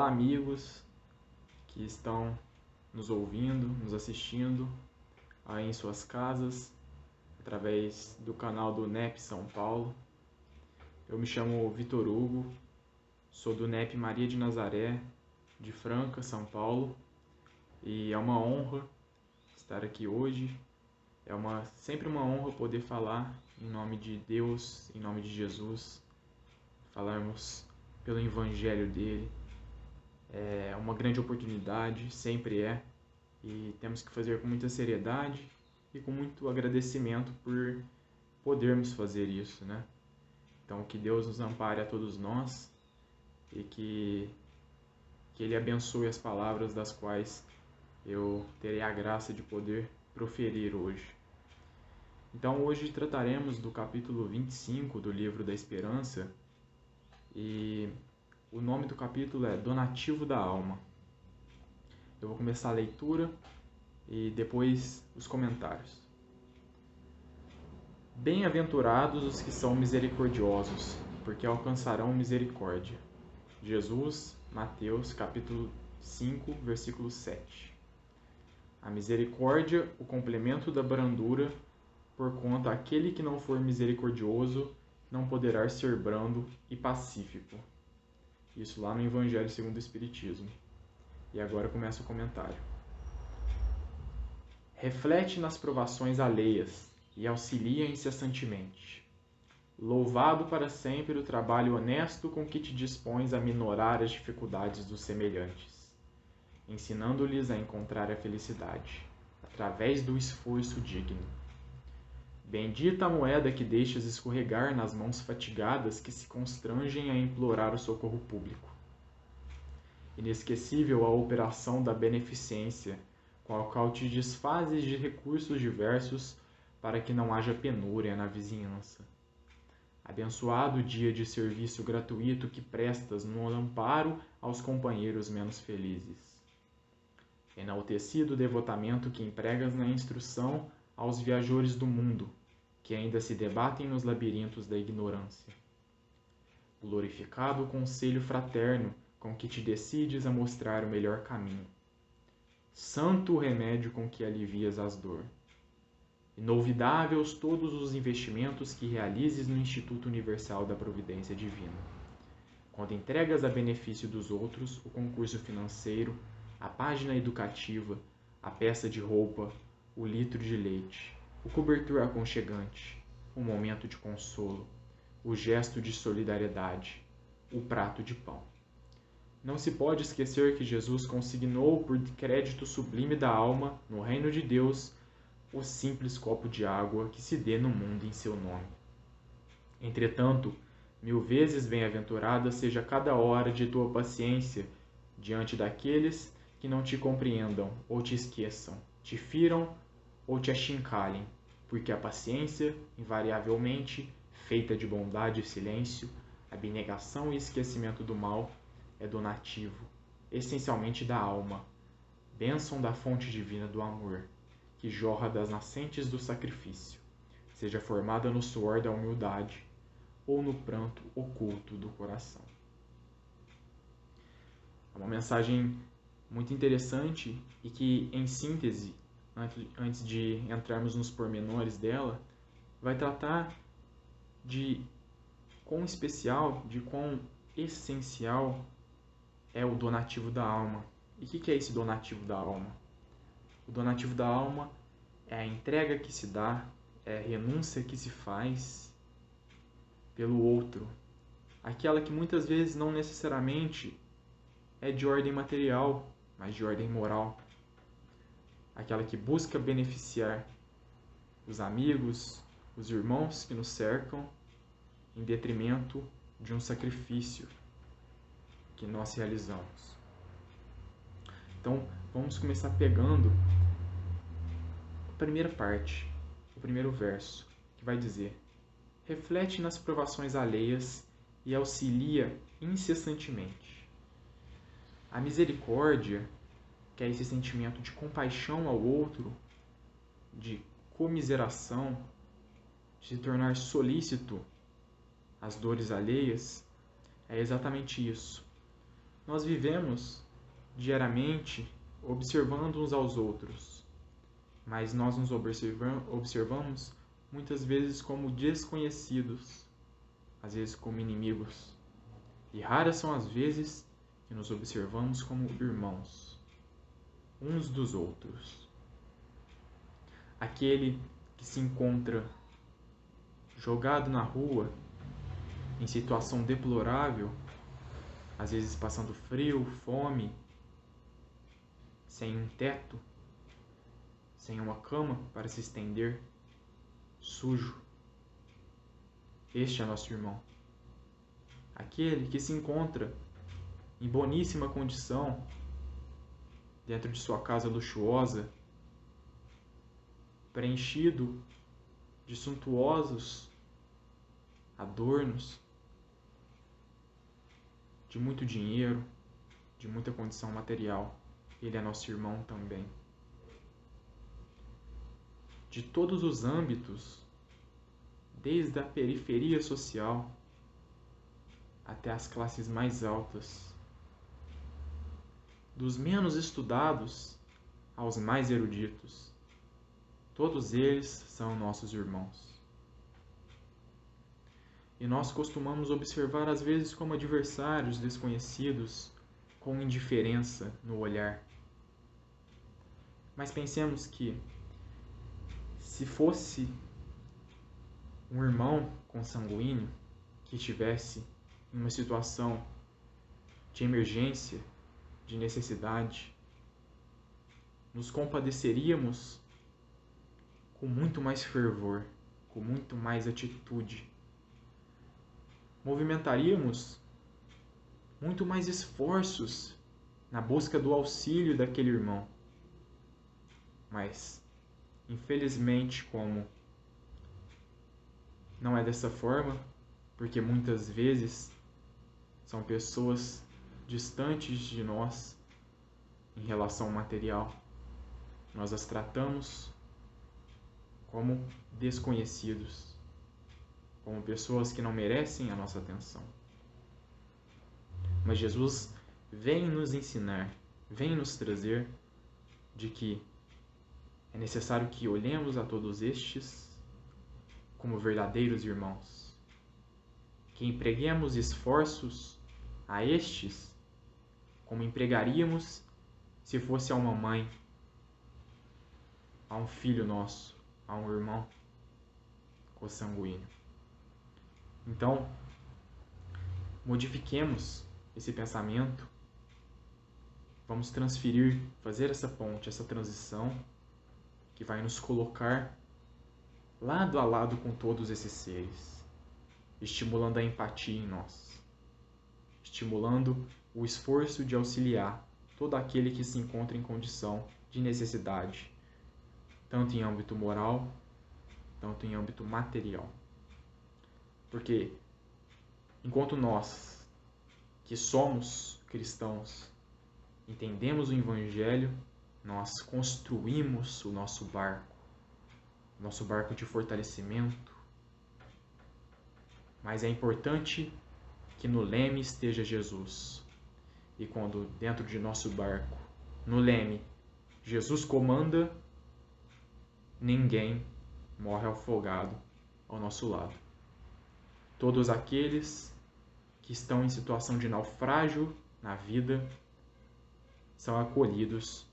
Olá, amigos que estão nos ouvindo, nos assistindo aí em suas casas, através do canal do NEP São Paulo. Eu me chamo Vitor Hugo, sou do NEP Maria de Nazaré, de Franca, São Paulo, e é uma honra estar aqui hoje. Sempre uma honra poder falar em nome de Deus, em nome de Jesus, falarmos pelo Evangelho dele. É uma grande oportunidade, sempre é, e temos que fazer com muita seriedade e com muito agradecimento por podermos fazer isso, né? Então, que Deus nos ampare a todos nós e que Ele abençoe as palavras das quais eu terei a graça de poder proferir hoje. Então, hoje trataremos do capítulo 25 do Livro da Esperança e o nome do capítulo é Donativo da Alma. Eu vou começar a leitura e depois os comentários. Bem-aventurados os que são misericordiosos, porque alcançarão misericórdia. Jesus, Mateus, capítulo 5, versículo 7. A misericórdia, o complemento da brandura, porquanto aquele que não for misericordioso não poderá ser brando e pacífico. Isso lá no Evangelho segundo o Espiritismo. E agora começa o comentário. Reflete nas provações alheias e auxilia incessantemente. Louvado para sempre o trabalho honesto com que te dispões a minorar as dificuldades dos semelhantes, ensinando-lhes a encontrar a felicidade, através do esforço digno. Bendita a moeda que deixas escorregar nas mãos fatigadas que se constrangem a implorar o socorro público. Inesquecível a operação da beneficência, com a qual te desfazes de recursos diversos para que não haja penúria na vizinhança. Abençoado o dia de serviço gratuito que prestas no amparo aos companheiros menos felizes. Enaltecido o devotamento que empregas na instrução aos viajores do mundo, que ainda se debatem nos labirintos da ignorância. Glorificado o conselho fraterno com que te decides a mostrar o melhor caminho. Santo o remédio com que alivias as dor. Inolvidáveis todos os investimentos que realizes no Instituto Universal da Providência Divina. Quando entregas a benefício dos outros o concurso financeiro, a página educativa, a peça de roupa, o litro de leite, o cobertor aconchegante, o momento de consolo, o gesto de solidariedade, o prato de pão. Não se pode esquecer que Jesus consignou por crédito sublime da alma, no reino de Deus, o simples copo de água que se dê no mundo em seu nome. Entretanto, 1000 vezes bem-aventurada seja cada hora de tua paciência diante daqueles que não te compreendam ou te esqueçam, te firam ou te achincalhem, porque a paciência, invariavelmente, feita de bondade e silêncio, abnegação e esquecimento do mal, é donativo, essencialmente da alma, bênção da fonte divina do amor, que jorra das nascentes do sacrifício, seja formada no suor da humildade ou no pranto oculto do coração. É uma mensagem muito interessante e que, em síntese, antes de entrarmos nos pormenores dela, vai tratar de quão especial, de quão essencial é o donativo da alma. E o que é esse donativo da alma? O donativo da alma é a entrega que se dá, é a renúncia que se faz pelo outro. Aquela que muitas vezes não necessariamente é de ordem material, mas de ordem moral. Aquela que busca beneficiar os amigos, os irmãos que nos cercam, em detrimento de um sacrifício que nós realizamos. Então, vamos começar pegando a primeira parte, o primeiro verso, que vai dizer: reflete nas provações alheias e auxilia incessantemente. A misericórdia, que é esse sentimento de compaixão ao outro, de comiseração, de se tornar solícito às dores alheias, é exatamente isso. nós vivemos diariamente observando uns aos outros, mas nós nos observamos muitas vezes como desconhecidos, às vezes como inimigos, e raras são as vezes que nos observamos como irmãos, uns dos outros. Aquele que se encontra jogado na rua, em situação deplorável, às vezes passando frio, fome, sem um teto, sem uma cama para se estender, sujo. Este é nosso irmão. Aquele que se encontra em boníssima condição, dentro de sua casa luxuosa, preenchido de suntuosos adornos, de muito dinheiro, de muita condição material. Ele é nosso irmão também. De todos os âmbitos, desde a periferia social até as classes mais altas, dos menos estudados aos mais eruditos, todos eles são nossos irmãos. E nós costumamos observar às vezes como adversários desconhecidos, com indiferença no olhar. Mas pensemos que, se fosse um irmão consanguíneo que estivesse em uma situação de emergência, de necessidade, nos compadeceríamos com muito mais fervor, com muito mais atitude. Movimentaríamos muito mais esforços na busca do auxílio daquele irmão. Mas, infelizmente, como não é dessa forma, porque muitas vezes são pessoas distantes de nós em relação material, nós as tratamos como desconhecidos, como pessoas que não merecem a nossa atenção. Mas Jesus vem nos ensinar, vem nos trazer de que é necessário que olhemos a todos estes como verdadeiros irmãos, que empreguemos esforços a estes como empregaríamos se fosse a uma mãe, a um filho nosso, a um irmão consanguíneo. Então, modifiquemos esse pensamento, vamos transferir, fazer essa ponte, essa transição que vai nos colocar lado a lado com todos esses seres, estimulando a empatia em nós, estimulando o esforço de auxiliar todo aquele que se encontra em condição de necessidade, tanto em âmbito moral, tanto em âmbito material. Porque, enquanto nós, que somos cristãos, entendemos o Evangelho, nós construímos o nosso barco de fortalecimento. Mas é importante que no leme esteja Jesus. E quando dentro de nosso barco, no leme, Jesus comanda, ninguém morre afogado ao nosso lado. Todos aqueles que estão em situação de naufrágio na vida são acolhidos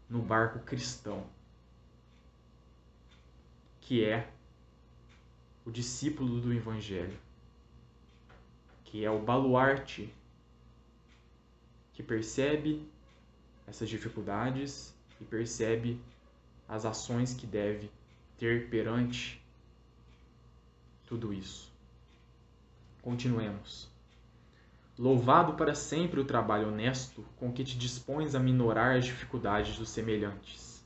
no barco cristão, que é o discípulo do Evangelho, que é o baluarte que percebe essas dificuldades e percebe as ações que deve ter perante tudo isso. Continuemos. Louvado para sempre o trabalho honesto com que te dispões a minorar as dificuldades dos semelhantes,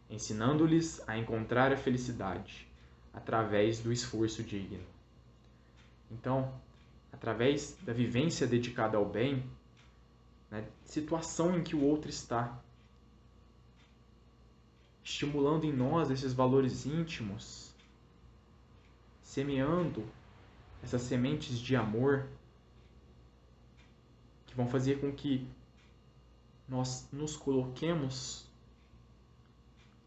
ensinando-lhes a encontrar a felicidade através do esforço digno. Então, através da vivência dedicada ao bem, na situação em que o outro está, estimulando em nós esses valores íntimos, semeando essas sementes de amor, que que vão fazer com que nós nos coloquemos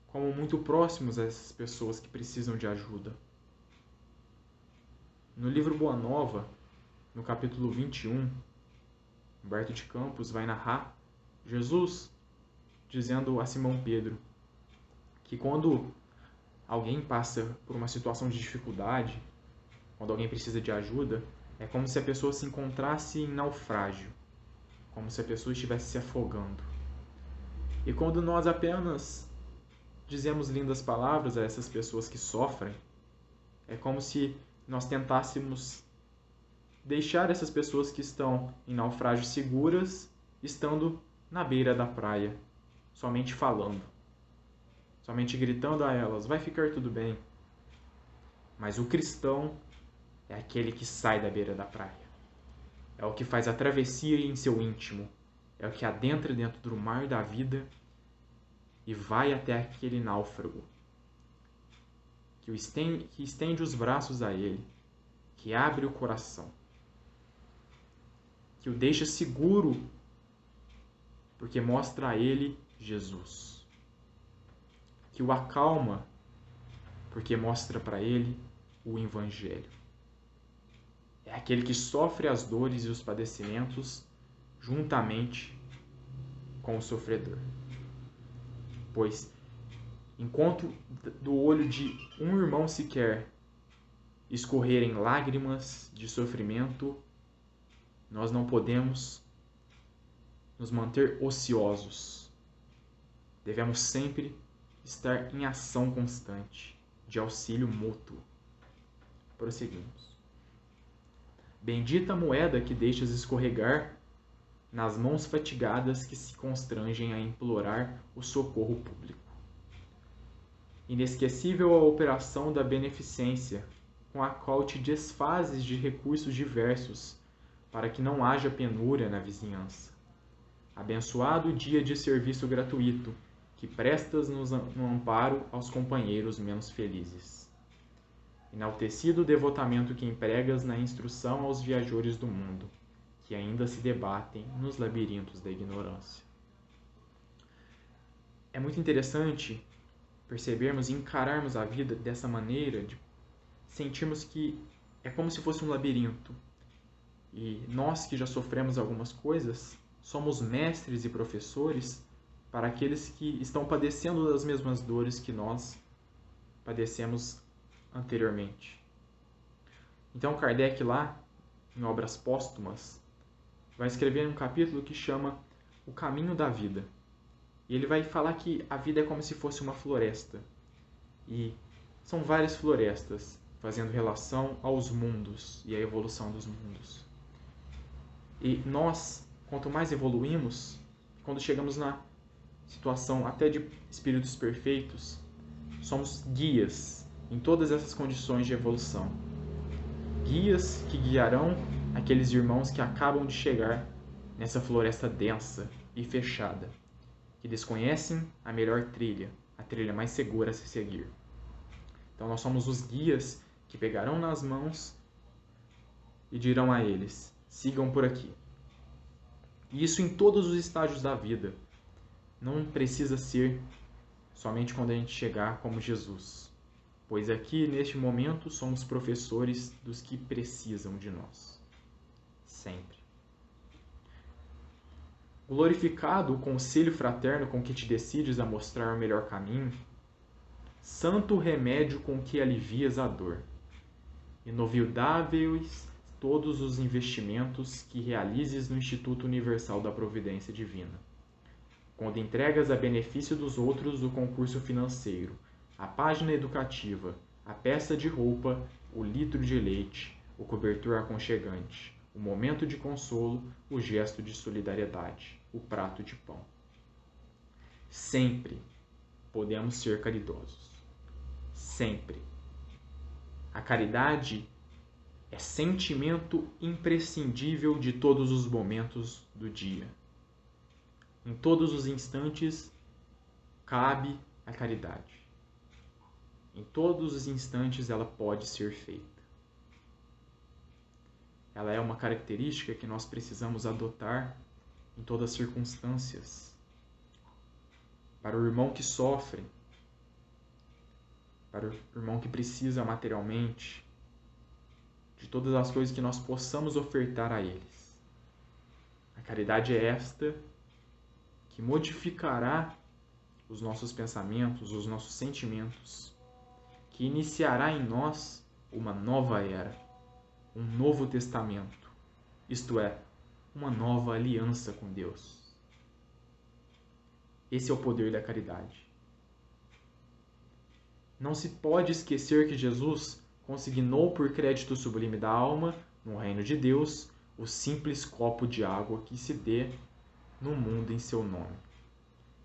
como muito próximos a essas pessoas que precisam de ajuda. No livro Boa Nova, no capítulo 21, Humberto de Campos vai narrar Jesus dizendo a Simão Pedro que quando alguém passa por uma situação de dificuldade, quando alguém precisa de ajuda, é como se a pessoa se encontrasse em naufrágio, como se a pessoa estivesse se afogando. E quando nós apenas dizemos lindas palavras a essas pessoas que sofrem, é como se nós tentássemos deixar essas pessoas que estão em naufrágio seguras, estando na beira da praia, somente falando, somente gritando a elas, vai ficar tudo bem. Mas o cristão é aquele que sai da beira da praia. É o que faz a travessia em seu íntimo. É o que adentra dentro do mar da vida e vai até aquele náufrago. Que estende os braços a ele, que abre o coração, que o deixa seguro, porque mostra a ele Jesus. Que o acalma, porque mostra para ele o Evangelho. É aquele que sofre as dores e os padecimentos juntamente com o sofredor. Pois, enquanto do olho de um irmão sequer escorrerem lágrimas de sofrimento, nós não podemos nos manter ociosos. Devemos sempre estar em ação constante, de auxílio mútuo. Prosseguimos. Bendita a moeda que deixas escorregar nas mãos fatigadas que se constrangem a implorar o socorro público. Inesquecível a operação da beneficência, com a qual te desfazes de recursos diversos, para que não haja penúria na vizinhança. Abençoado o dia de serviço gratuito, que prestas no amparo aos companheiros menos felizes. Enaltecido o devotamento que empregas na instrução aos viajores do mundo, que ainda se debatem nos labirintos da ignorância. É muito interessante percebermos e encararmos a vida dessa maneira, de sentirmos que é como se fosse um labirinto. E nós que já sofremos algumas coisas, somos mestres e professores para aqueles que estão padecendo das mesmas dores que nós padecemos anteriormente. Então Kardec lá, em Obras Póstumas, vai escrever um capítulo que chama O Caminho da Vida. E ele vai falar que a vida é como se fosse uma floresta. E são várias florestas, fazendo relação aos mundos e à evolução dos mundos. E nós, quanto mais evoluímos, quando chegamos na situação até de espíritos perfeitos, somos guias em todas essas condições de evolução. Guias que guiarão aqueles irmãos que acabam de chegar nessa floresta densa e fechada, que desconhecem a melhor trilha, a trilha mais segura a se seguir. Então nós somos os guias que pegarão nas mãos e dirão a eles, sigam por aqui. E isso em todos os estágios da vida. Não precisa ser somente quando a gente chegar como Jesus, pois aqui, neste momento, somos professores dos que precisam de nós. Sempre. Glorificado o conselho fraterno com que te decides a mostrar o melhor caminho, santo remédio com que alivias a dor, inovidáveis todos os investimentos que realizes no Instituto Universal da Providência Divina, quando entregas a benefício dos outros o concurso financeiro, a página educativa, a peça de roupa, o litro de leite, o cobertor aconchegante, o momento de consolo, o gesto de solidariedade, o prato de pão. Sempre podemos ser caridosos. Sempre. A caridade é sentimento imprescindível de todos os momentos do dia. Em todos os instantes, cabe a caridade. Em todos os instantes, ela pode ser feita. ela é uma característica que nós precisamos adotar em todas as circunstâncias. Para o irmão que sofre, para o irmão que precisa materialmente, de todas as coisas que nós possamos ofertar a eles. A caridade é esta que modificará os nossos pensamentos, os nossos sentimentos, que iniciará em nós uma nova era, um novo testamento, isto é, uma nova aliança com Deus. Esse é o poder da caridade. Não se pode esquecer que Jesus consignou por crédito sublime da alma, no reino de Deus, o simples copo de água que se dê no mundo em seu nome.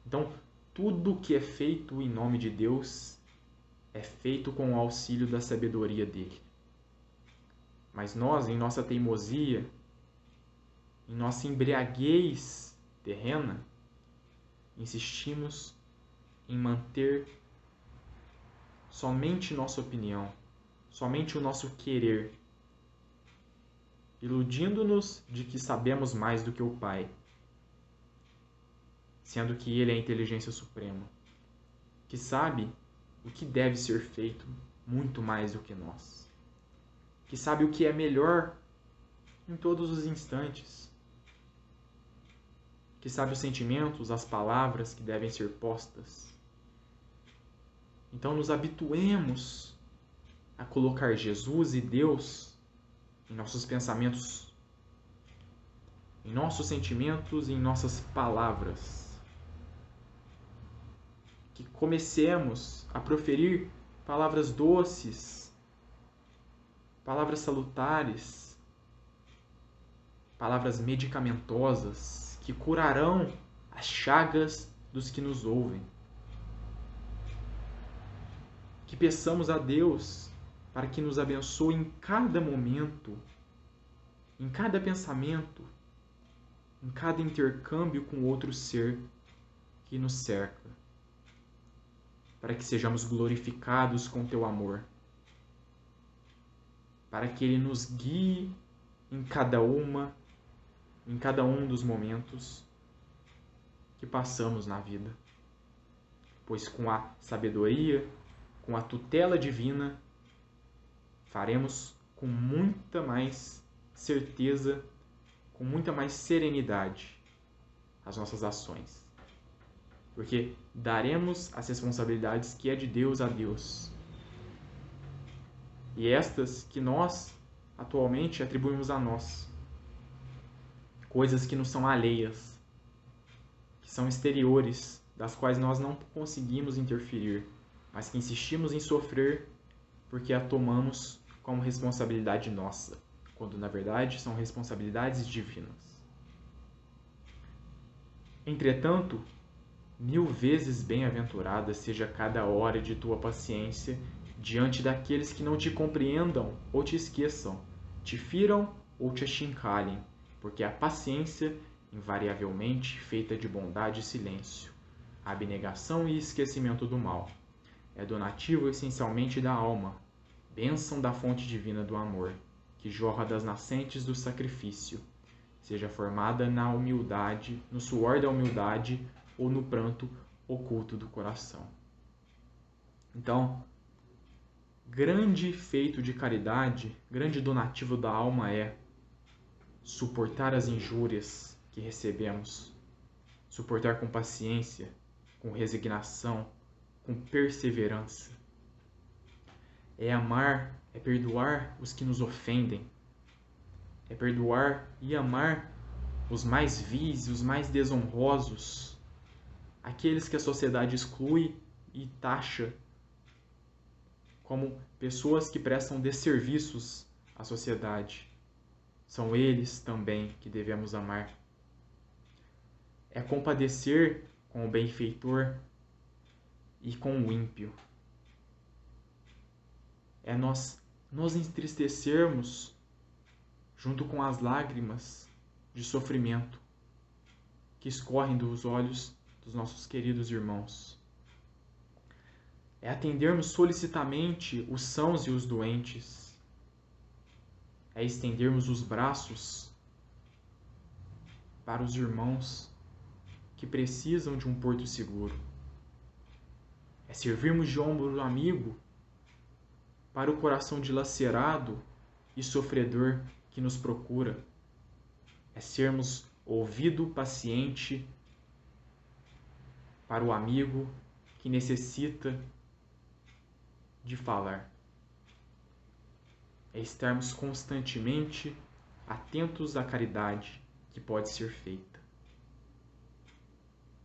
Então, tudo que é feito em nome de Deus é feito com o auxílio da sabedoria dele. Mas nós, em nossa teimosia, em nossa embriaguez terrena, insistimos em manter somente nossa opinião, somente o nosso querer, iludindo-nos de que sabemos mais do que o Pai, sendo que Ele é a inteligência suprema, que sabe o que deve ser feito muito mais do que nós, que sabe o que é melhor em todos os instantes, que sabe os sentimentos, as palavras que devem ser postas. Então nos habituemos a colocar Jesus e Deus em nossos pensamentos, em nossos sentimentos e em nossas palavras. Que comecemos a proferir palavras doces, palavras salutares, palavras medicamentosas que curarão as chagas dos que nos ouvem. Que peçamos a Deus para que nos abençoe em cada momento, em cada pensamento, em cada intercâmbio com outro ser que nos cerca, para que sejamos glorificados com teu amor, para que Ele nos guie em cada um dos momentos que passamos na vida, pois com a sabedoria, com a tutela divina, faremos com muita mais certeza, com muita mais serenidade as nossas ações. Porque daremos as responsabilidades que é de Deus a Deus. E estas que nós, atualmente, atribuímos a nós. Coisas que nos são alheias, que são exteriores, das quais nós não conseguimos interferir, mas que insistimos em sofrer porque a tomamos como responsabilidade nossa, quando na verdade são responsabilidades divinas. Entretanto, 1000 vezes bem-aventurada seja cada hora de tua paciência diante daqueles que não te compreendam ou te esqueçam, te firam ou te achincalhem, porque a paciência, invariavelmente feita de bondade e silêncio, abnegação e esquecimento do mal, é donativo essencialmente da alma, bênção da fonte divina do amor, que jorra das nascentes do sacrifício, seja formada na humildade, no suor da humildade ou no pranto oculto do coração. Então, grande feito de caridade, grande donativo da alma é suportar as injúrias que recebemos, suportar com paciência, com resignação, com perseverança. É amar, é perdoar os que nos ofendem, é perdoar e amar os mais vis e os mais desonrosos, aqueles que a sociedade exclui e taxa como pessoas que prestam desserviços à sociedade. São eles também que devemos amar. É compadecer com o benfeitor e com o ímpio. É nós nos entristecermos junto com as lágrimas de sofrimento que escorrem dos olhos dos nossos queridos irmãos. É atendermos solicitamente os sãos e os doentes. é estendermos os braços para os irmãos que precisam de um porto seguro. É servirmos de ombro amigo para o coração dilacerado e sofredor que nos procura. É sermos ouvido paciente para o amigo que necessita de falar. É estarmos constantemente atentos à caridade que pode ser feita.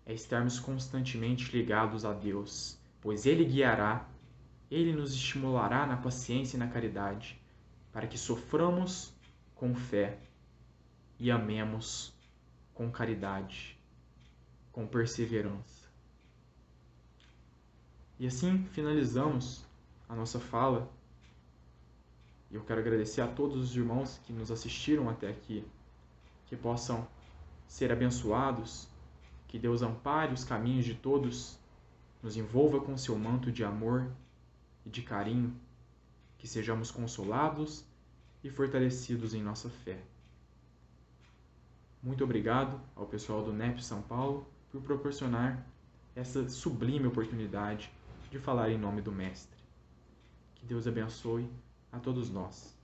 É estarmos constantemente ligados a Deus, pois Ele guiará, Ele nos estimulará na paciência e na caridade, para que soframos com fé e amemos com caridade, com perseverança. E assim finalizamos a nossa fala. E eu quero agradecer a todos os irmãos que nos assistiram até aqui, que possam ser abençoados, que Deus ampare os caminhos de todos, nos envolva com seu manto de amor e de carinho, que sejamos consolados e fortalecidos em nossa fé. Muito obrigado ao pessoal do NEP São Paulo por proporcionar essa sublime oportunidade de falar em nome do Mestre. Que Deus abençoe a todos nós.